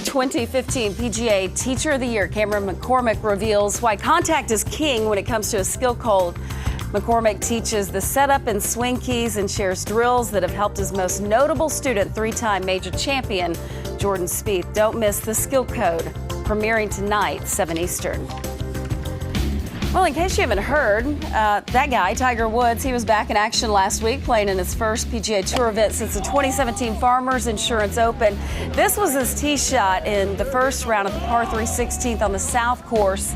2015 PGA Teacher of the Year Cameron McCormick reveals why contact is king when it comes to a skill code. McCormick teaches the setup and swing keys and shares drills that have helped his most notable student, three-time major champion Jordan Spieth. Don't miss the skill code, premiering tonight, 7 Eastern. Well, in case you haven't heard, that guy, Tiger Woods, he was back in action last week, playing in his first PGA Tour event since the 2017 Farmers Insurance Open. This was his tee shot in the first round of the par 3 16th on the South Course.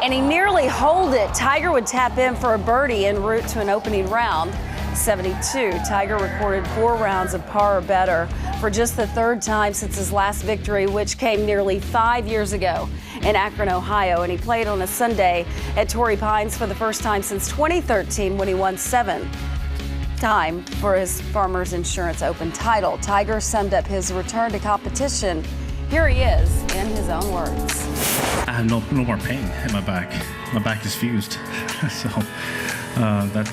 And he nearly holed it. Tiger would tap in for a birdie en route to an opening round. 72. Tiger recorded 4 rounds of par or better for just the third time since his last victory, which came nearly 5 years ago in Akron, Ohio. And he played on a Sunday at Torrey Pines for the first time since 2013 when he won 7th time for his Farmers Insurance Open title. Tiger summed up his return to competition. Here he is in his own words. I have no more pain in my back. My back is fused. So that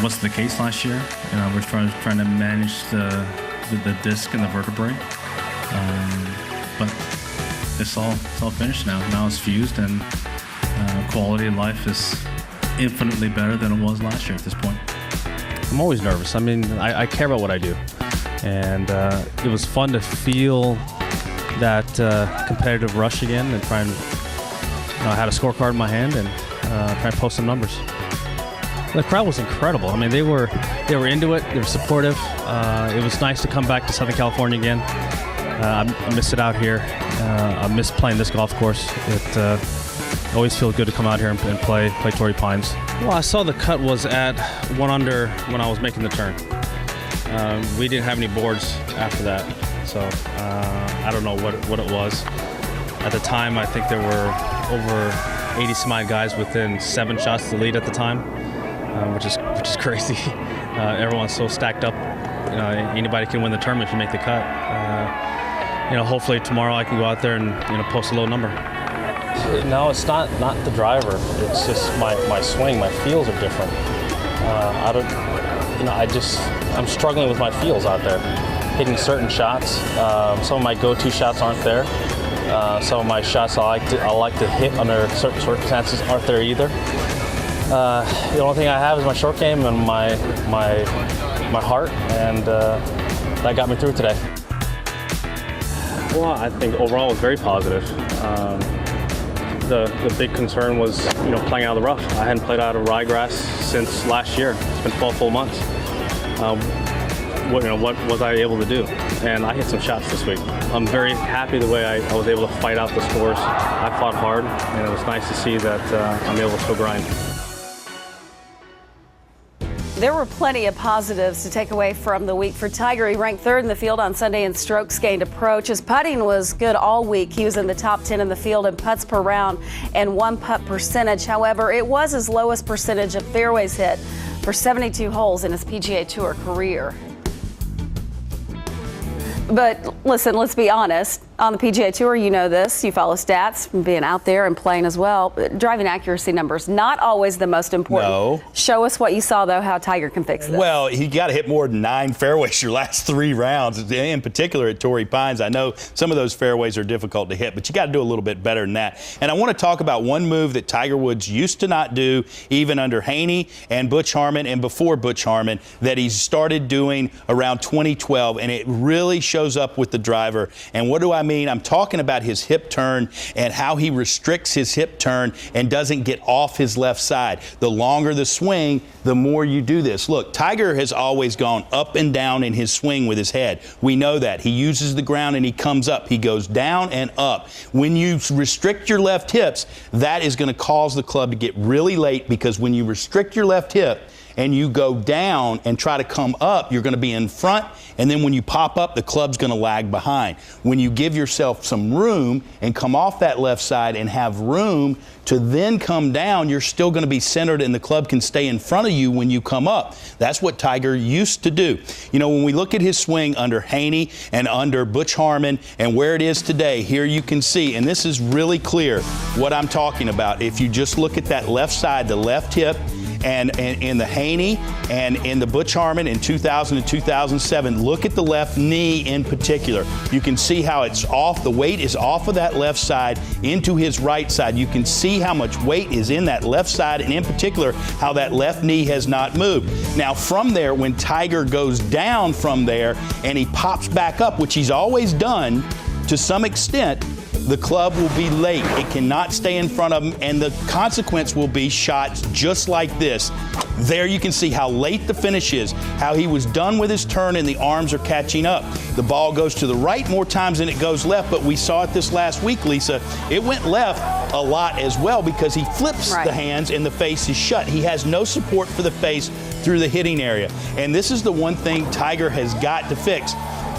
wasn't the case last year. We're trying to manage the disc and the vertebrae. But it's all finished now. Now it's fused, and quality of life is infinitely better than it was last year at this point. I'm always nervous. I mean, I care about what I do. And it was fun to feel that competitive rush again and try and, I had a scorecard in my hand and try and post some numbers. The crowd was incredible. I mean, they were into it. They were supportive. It was nice to come back to Southern California again. I missed it out here. I miss playing this golf course. It always feels good to come out here and play Torrey Pines. Well, I saw the cut was at 1 under when I was making the turn. We didn't have any boards after that, so I don't know what it was. At the time, I think there were over 80 some odd guys within 7 shots to the lead at the time, which is crazy. Everyone's so stacked up. Anybody can win the tournament if you make the cut. Hopefully tomorrow I can go out there and post a low number. No, it's not the driver. It's just my swing. My feels are different. I'm struggling with my feels out there, hitting certain shots. Some of my go-to shots aren't there. Some of my shots I like to hit under certain circumstances aren't there either. The only thing I have is my short game and my heart, and that got me through today. Well, I think overall it was very positive. The big concern was, playing out of the rough. I hadn't played out of ryegrass since last year. It's been 12 full months. What was I able to do? And I hit some shots this week. I'm very happy the way I was able to fight out the scores. I fought hard, and it was nice to see that I'm able to still grind. There were plenty of positives to take away from the week for Tiger. He ranked 3rd in the field on Sunday in strokes gained approach. His putting was good all week. He was in the top 10 in the field in putts per round and 1 putt percentage. However, it was his lowest percentage of fairways hit for 72 holes in his PGA Tour career. But listen, let's be honest. On the PGA Tour, you know this. You follow stats from being out there and playing as well. Driving accuracy numbers, not always the most important. No. Show us what you saw, though, how Tiger can fix this. Well, he got to hit more than 9 fairways your last 3 rounds, in particular at Torrey Pines. I know some of those fairways are difficult to hit, but you got to do a little bit better than that. And I want to talk about one move that Tiger Woods used to not do, even under Haney and Butch Harmon and before Butch Harmon, that he started doing around 2012, and it really shows up with the driver. And what do I mean? I'm talking about his hip turn and how he restricts his hip turn and doesn't get off his left side. The longer the swing, the more you do this. Look, Tiger has always gone up and down in his swing with his head. We know that. He uses the ground and he comes up. He goes down and up. When you restrict your left hips, that is going to cause the club to get really late, because when you restrict your left hip and you go down and try to come up, you're going to be in front, and then when you pop up, the club's going to lag behind. When you give yourself some room and come off that left side and have room to then come down, you're still going to be centered, and the club can stay in front of you when you come up. That's what Tiger used to do. When we look at his swing under Haney and under Butch Harmon and where it is today, here you can see, and this is really clear what I'm talking about. If you just look at that left side, the left hip, and in the Haney and in the Butch Harmon in 2000 and 2007. Look at the left knee in particular. You can see how it's off. The weight is off of that left side into his right side. You can see how much weight is in that left side, and in particular, how that left knee has not moved. Now, from there, when Tiger goes down from there and he pops back up, which he's always done to some extent, the club will be late. It cannot stay in front of him, and the consequence will be shots just like this. There you can see how late the finish is, how he was done with his turn and the arms are catching up. The ball goes to the right more times than it goes left, but we saw it this last week, Lisa. It went left a lot as well because he flips the hands and the face is shut. He has no support for the face through the hitting area. And this is the one thing Tiger has got to fix.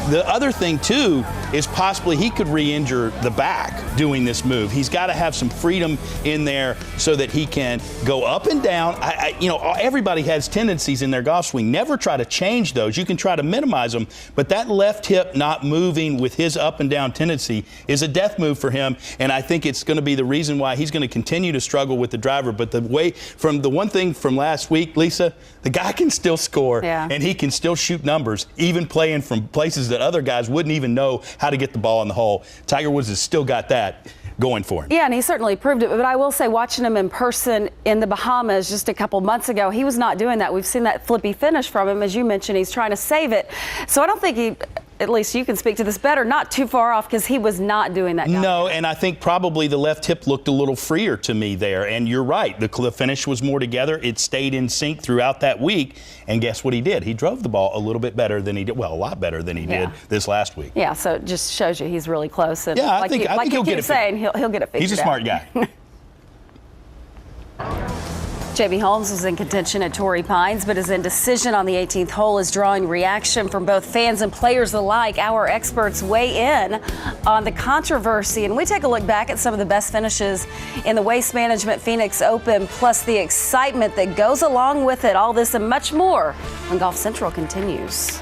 The other thing, too, is possibly he could re-injure the back doing this move. He's got to have some freedom in there so that he can go up and down. You know, everybody has tendencies in their golf swing. Never try to change those. You can try to minimize them, but that left hip not moving with his up and down tendency is a death move for him, and I think it's going to be the reason why he's going to continue to struggle with the driver. But the one thing from last week, Lisa, the guy can still score, and he can still shoot numbers, even playing from places that other guys wouldn't even know how to get the ball in the hole. Tiger Woods has still got that going for him. Yeah, and he certainly proved it. But I will say, watching him in person in the Bahamas just a couple months ago, he was not doing that. We've seen that flippy finish from him. As you mentioned, he's trying to save it. So I don't think he, at least you can speak to this better, not too far off, because he was not doing that. No, and I think probably the left hip looked a little freer to me there. And you're right, the finish was more together. It stayed in sync throughout that week. And guess what he did? He drove the ball a little bit better than he did, well, a lot better than he did this last week. Yeah, so it just shows you he's really close. And I think he'll get it. He'll get it figured out. He's a smart guy. J.B. Holmes was in contention at Torrey Pines, but his indecision on the 18th hole is drawing reaction from both fans and players alike. Our experts weigh in on the controversy, and we take a look back at some of the best finishes in the Waste Management Phoenix Open, plus the excitement that goes along with it. All this and much more when Golf Central continues.